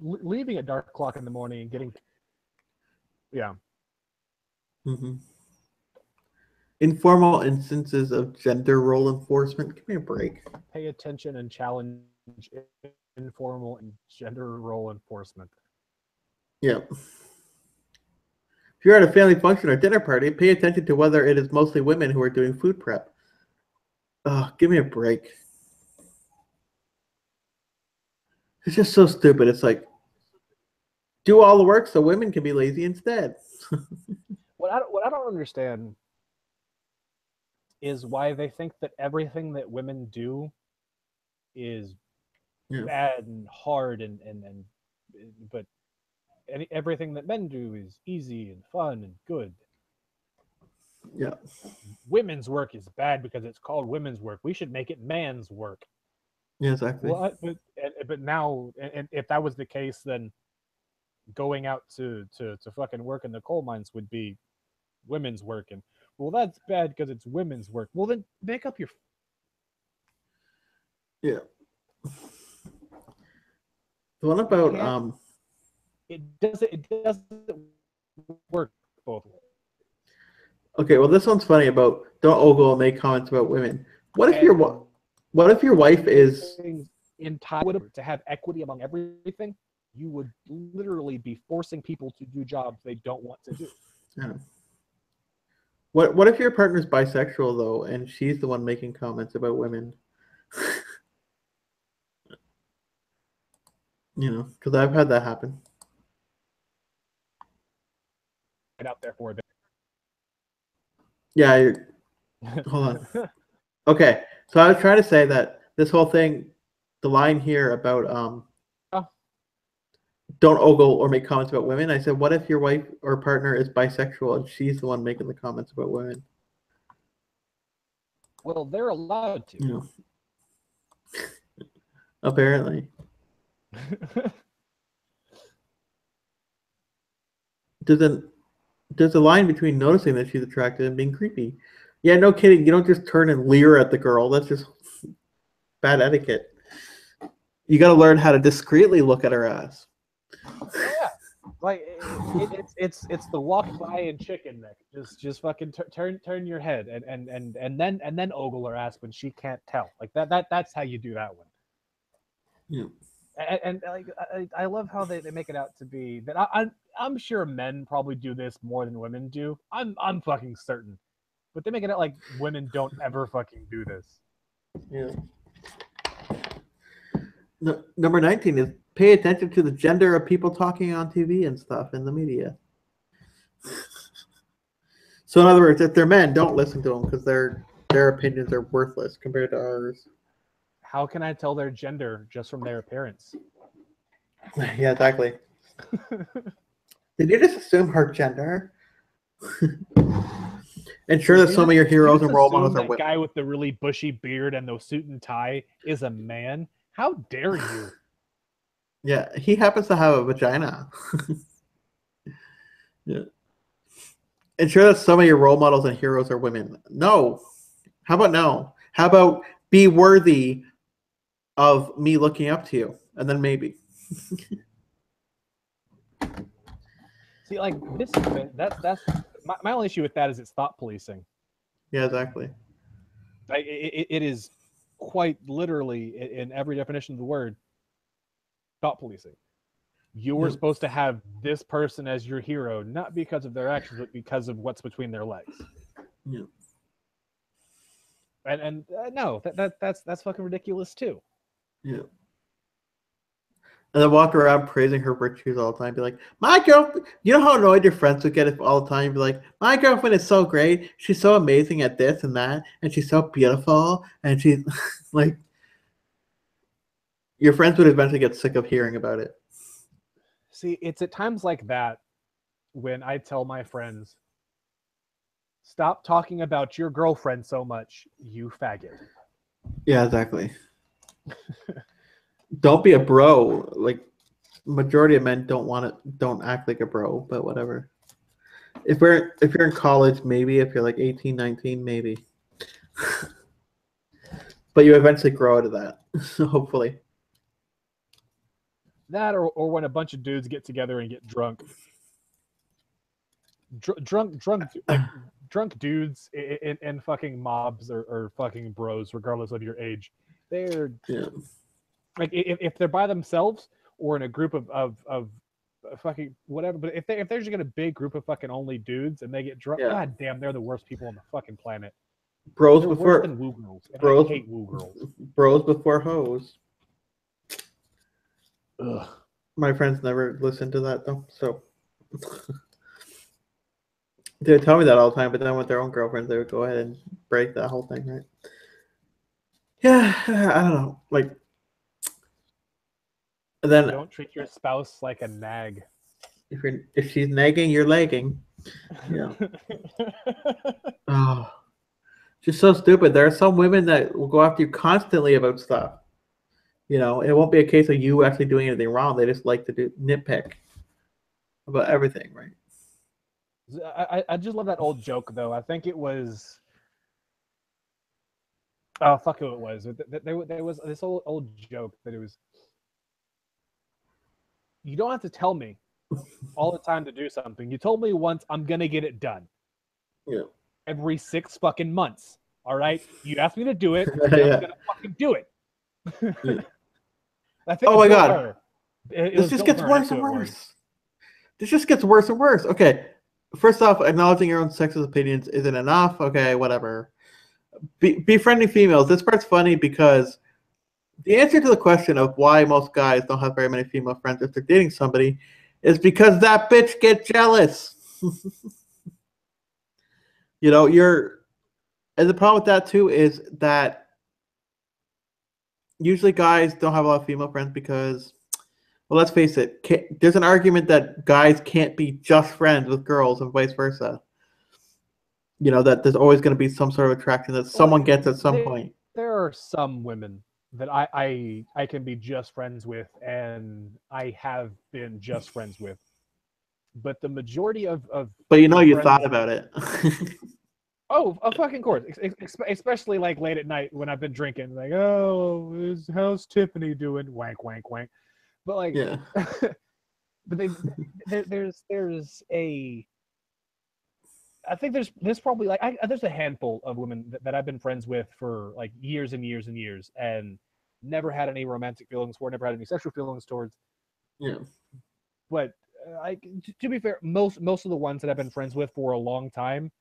A: leaving at dark o'clock in the morning and getting
C: Mm-hmm. Informal instances of gender role enforcement. Give me a break.
A: Pay attention and challenge informal and gender role enforcement.
C: Yeah. If you're at a family function or dinner party, pay attention to whether it is mostly women who are doing food prep. Oh, give me a break. It's just so stupid. It's like, do all the work so women can be lazy instead.
A: What I don't understand is why they think that everything that women do is bad and hard but everything that men do is easy and fun and good.
C: Yeah.
A: Women's work is bad because it's called women's work. We should make it man's work.
C: Yeah, exactly.
A: Well, but now, and if that was the case, then going out to fucking work in the coal mines would be women's work, and well, that's bad because it's women's work. Well, then make up your
C: Yeah. The one about
A: it doesn't work both ways.
C: Okay, well, this one's funny about don't ogle and make comments about women. What if your wife is
A: entitled to have equity among everything? You would literally be forcing people to do jobs they don't want to do.
C: Yeah. What if your partner's bisexual though, and she's the one making comments about women? You know, because I've had that happen.
A: Right out there for a bit.
C: Yeah. Hold on. Okay, so I was trying to say that this whole thing, the line here about don't ogle or make comments about women. I said, what if your wife or partner is bisexual and she's the one making the comments about women?
A: Well, they're allowed to.
C: You know. Apparently. There's a line between noticing that she's attractive and being creepy. Yeah, no kidding. You don't just turn and leer at the girl. That's just bad etiquette. You got to learn how to discreetly look at her ass.
A: Yeah, like it's the walk by and chicken neck. Just fucking turn your head and then ogle her ass when she can't tell. Like that's how you do that one.
C: Yeah.
A: And like I love how they make it out to be that I'm sure men probably do this more than women do. I'm fucking certain, but they make it out like women don't ever fucking do this.
C: Yeah. Number 19 is pay attention to the gender of people talking on TV and stuff in the media. So in other words, if they're men, don't listen to them because their opinions are worthless compared to ours.
A: How can I tell their gender just from their appearance?
C: Yeah, exactly. Did you just assume her gender? And sure that some of your heroes and role models are
A: women. That guy with the really bushy beard and the suit and tie is a man. How dare you?
C: Yeah, he happens to have a vagina. Yeah. And sure that some of your role models and heroes are women. No. How about no? How about be worthy of me looking up to you? And then maybe.
A: See, like this is that's my only issue with that is it's thought policing.
C: Yeah, exactly.
A: It is quite literally, in every definition of the word, thought policing. You were supposed to have this person as your hero, not because of their actions, but because of what's between their legs.
C: Yeah.
A: And no, that's fucking ridiculous too.
C: Yeah. And then walk around praising her virtues all the time. Be like, my girlfriend, you know how annoyed your friends would get if all the time? Be like, my girlfriend is so great. She's so amazing at this and that. And she's so beautiful. And she's like, your friends would eventually get sick of hearing about it.
A: See, it's at times like that when I tell my friends, stop talking about your girlfriend so much, you faggot.
C: Yeah, exactly. Don't be a bro. Like, majority of men don't act like a bro, but whatever. If you're in college, maybe. If you're like 18, 19, maybe. But you eventually grow out of that, hopefully.
A: That or when a bunch of dudes get together and get drunk. Drunk dudes in fucking mobs or fucking bros, regardless of your age. They're like if they're by themselves or in a group of fucking whatever, but if they're just got a big group of fucking only dudes and they get drunk, god damn, they're the worst people on the fucking planet.
C: Bros
A: they're
C: before
A: worse than woo girls. And I hate woo girls.
C: Bros before hoes.
A: Ugh.
C: My friends never listen to that though, so they would tell me that all the time. But then with their own girlfriends, they would go ahead and break that whole thing, right? Yeah, I don't know. Like, and then
A: don't treat your spouse like a nag.
C: If she's nagging, you're lagging. Yeah. Oh, just so stupid. There are some women that will go after you constantly about stuff. You know, it won't be a case of you actually doing anything wrong. They just like to nitpick. about everything, right?
A: I just love that old joke though. I think it was. Oh fuck who it was. There was this old joke that it was. You don't have to tell me all the time to do something. You told me once, I'm gonna get it done.
C: Yeah.
A: Every 6 fucking months. All right. You asked me to do it. I'm
C: Yeah.
A: gonna fucking do it.
C: Yeah.
A: I think
C: Oh my
A: Bill
C: God.
A: Burr.
C: This just gets worse and worse. This just gets worse and worse. Okay. First off, acknowledging your own sexist opinions isn't enough. Okay, whatever. Befriending females. This part's funny because the answer to the question of why most guys don't have very many female friends if they're dating somebody is because that bitch gets jealous. You know, and the problem with that too is that usually guys don't have a lot of female friends because, well, let's face it, there's an argument that guys can't be just friends with girls and vice versa. You know, that there's always going to be some sort of attraction that someone gets at some point.
A: There are some women that I can be just friends with, and I have been just friends with. But the majority of
C: But you know, you
A: friends,
C: thought about it.
A: oh, of fucking course, especially like late at night when I've been drinking, like, oh, how's Tiffany doing? Wank, wank, wank. But like,
C: Yeah.
A: but there's a. I think there's probably like there's a handful of women that I've been friends with for like years and years and years, and never had any romantic feelings for, never had any sexual feelings towards.
C: Yeah.
A: But to be fair, most of the ones that I've been friends with for a long time,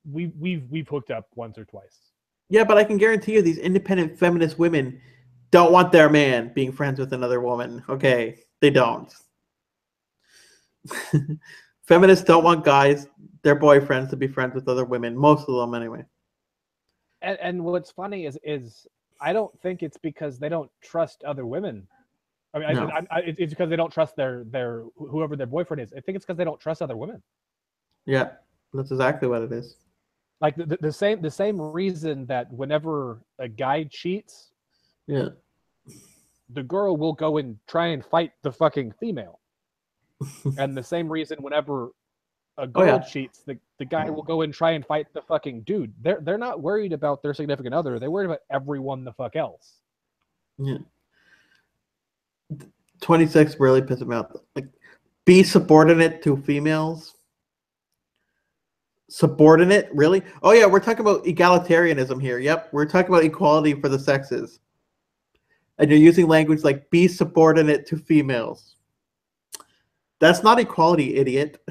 A: we've hooked up once or twice.
C: Yeah, but I can guarantee you these independent feminist women don't want their man being friends with another woman. Okay, they don't. Feminists don't want guys, their boyfriends, to be friends with other women. Most of them, anyway.
A: And what's funny is I don't think it's because they don't trust other women. I mean,
C: No.
A: it's because they don't trust their whoever their boyfriend is. I think it's because they don't trust other women.
C: Yeah, that's exactly what it is.
A: Like the same reason that whenever a guy cheats,
C: Yeah.
A: the girl will go and try and fight the fucking female. And the same reason whenever a girl cheats, the guy will go and try and fight the fucking dude. They're not worried about their significant other. They're worried about everyone the fuck else.
C: Yeah. 26 really pisses me off. Like, be subordinate to females. Subordinate, really? Oh yeah, we're talking about egalitarianism here. Yep, we're talking about equality for the sexes. And you're using language like be subordinate to females. That's not equality, idiot.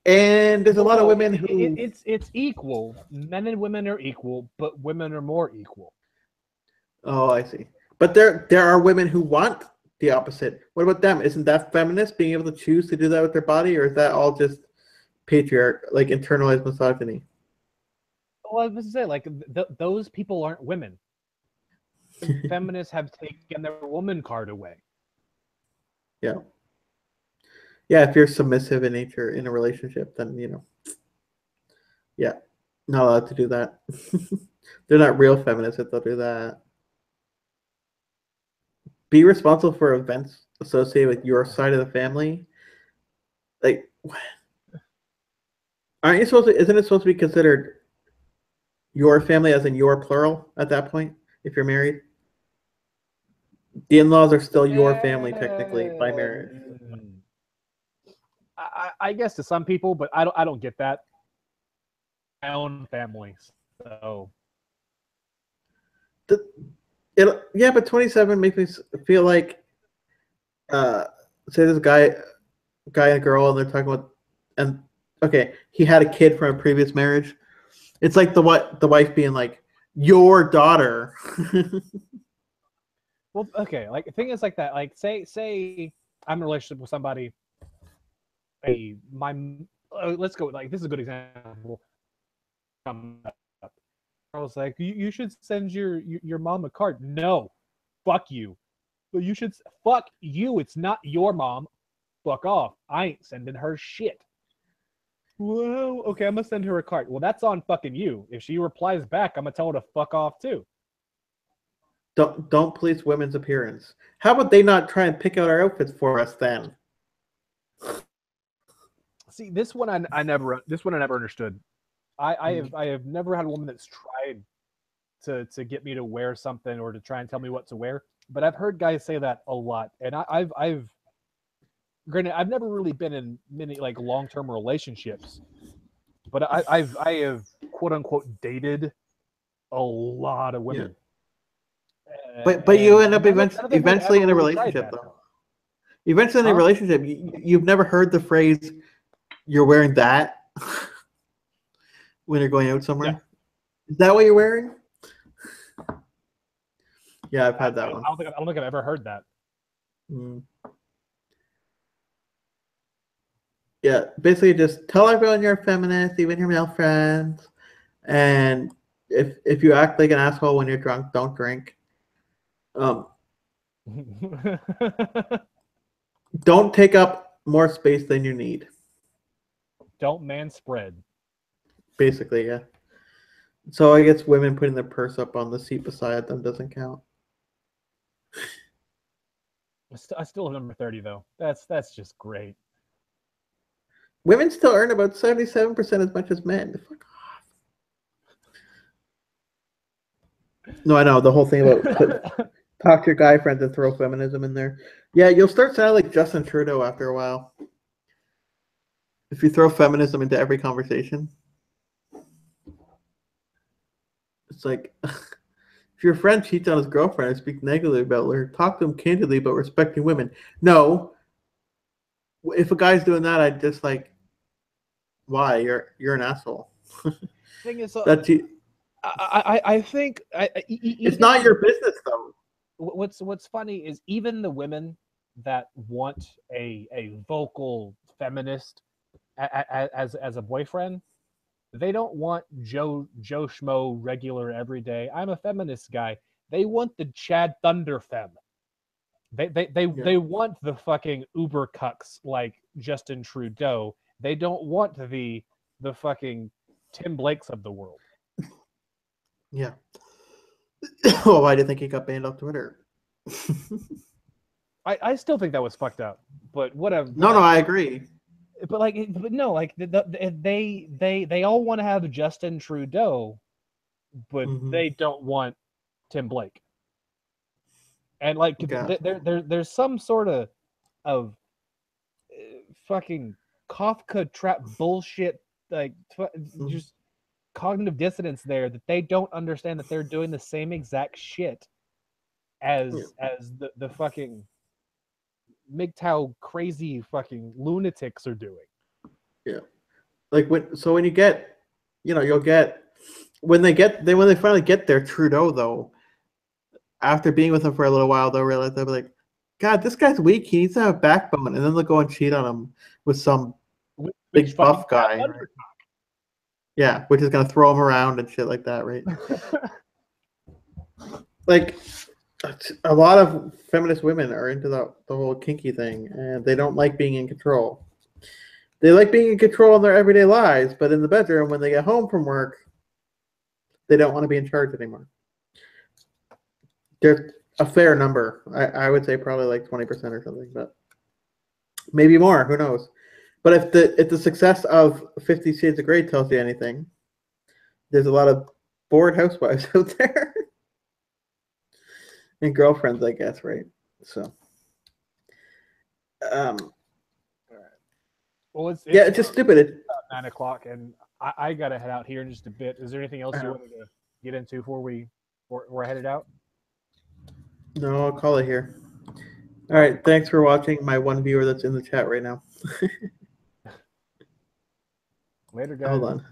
C: And there's a lot of women who
A: it's equal. Men and women are equal, but women are more equal.
C: Oh, I see. But there are women who want the opposite. What about them? Isn't that feminist, being able to choose to do that with their body, or is that all just patriarch, like internalized misogyny?
A: Well, I was to say, like those people aren't women. Feminists have taken their woman card away.
C: Yeah. Yeah, if you're submissive in nature in a relationship, then yeah, not allowed to do that. They're not real feminists if they'll do that. Be responsible for events associated with your side of the family. Like, aren't you supposed to? Isn't it supposed to be considered your family, as in your plural, at that point? If you're married, the in-laws are still your family technically by marriage.
A: I guess to some people, but I don't get that. My own family, so.
C: Yeah, but 27 makes me feel like, say there's a guy and a girl, and they're talking about, and okay, he had a kid from a previous marriage. It's like the wife being like, your daughter.
A: Well, okay, like the thing is like that. Like, say I'm in a relationship with somebody. Let's go. Like, this is a good example. I was like, you should send your mom a card. No, fuck you. But you should fuck you. It's not your mom. Fuck off. I ain't sending her shit. Well, okay, I'm gonna send her a card. Well, that's on fucking you. If she replies back, I'm gonna tell her to fuck off too.
C: don't police women's appearance. How about they not try and pick out our outfits for us then?
A: See, this one I never understood. I have never had a woman that's tried to get me to wear something or to try and tell me what to wear. But I've heard guys say that a lot, and I've granted I've never really been in many like long-term relationships, but I have quote unquote dated a lot of women.
C: Yeah. But you end up
A: none of them have
C: eventually in a
A: ever tried
C: relationship
A: that.
C: though. Eventually in a relationship, you've never heard the phrase "you're wearing that" when you're going out somewhere.
A: Yeah.
C: Is that what you're wearing? Yeah, I've had that one.
A: I don't think I've ever heard that.
C: Mm. Yeah, basically just tell everyone you're a feminist, even your male friends. And if you act like an asshole when you're drunk, don't drink. Don't take up more space than you need.
A: Don't manspread.
C: Basically, yeah. So I guess women putting their purse up on the seat beside them doesn't count.
A: I still have number 30 though. That's just great.
C: Women still earn about 77% as much as men. Fuck off. No, I know the whole thing about talk to your guy friends and throw feminism in there. Yeah, you'll start sounding like Justin Trudeau after a while. If you throw feminism into every conversation. It's like, if your friend cheats on his girlfriend or speaks negatively about her, talk to him candidly about respecting women. No. If a guy's doing that, I'd just like, why? You're an asshole.
A: Thing is, I think
C: it's not your business though.
A: What's funny is even the women that want a vocal feminist as a boyfriend, they don't want Joe Schmo regular everyday. I'm a feminist guy. They want the Chad Thunderfem. They want the fucking Uber cucks like Justin Trudeau. They don't want the fucking Tim Blakes of the world.
C: Yeah. Oh, why do you think he got banned off Twitter?
A: I still think that was fucked up, but whatever.
C: No, I agree.
A: But no, they all want to have Justin Trudeau, but they don't want Tim Blake. And there's some sort of fucking Kafka trap bullshit, like just cognitive dissonance there, that they don't understand that they're doing the same exact shit as the fucking MGTOW crazy fucking lunatics are doing.
C: Yeah, like when you get, you'll get when they finally get their Trudeau though. After being with him for a little while, they'll realize they'll be like, God, this guy's weak. He needs to have a backbone, and then they'll go and cheat on him with some big buff guy. Right? Yeah, which is gonna throw him around and shit like that, right? Like, a lot of feminist women are into the whole kinky thing, and they don't like being in control. They like being in control in their everyday lives, but in the bedroom, when they get home from work, they don't want to be in charge anymore. There's a fair number. I would say probably like 20% or something, but maybe more. Who knows? But if the success of 50 Shades of Grey tells you anything, there's a lot of bored housewives out there. And girlfriends, I guess, right? So,
A: all right. Well, it's
C: just stupid. It's
A: about 9 o'clock, and I gotta head out here in just a bit. Is there anything else you wanted to get into before we're headed out?
C: No, I'll call it here. All right, thanks for watching. My one viewer that's in the chat right now.
A: Later, guys.
C: Hold on.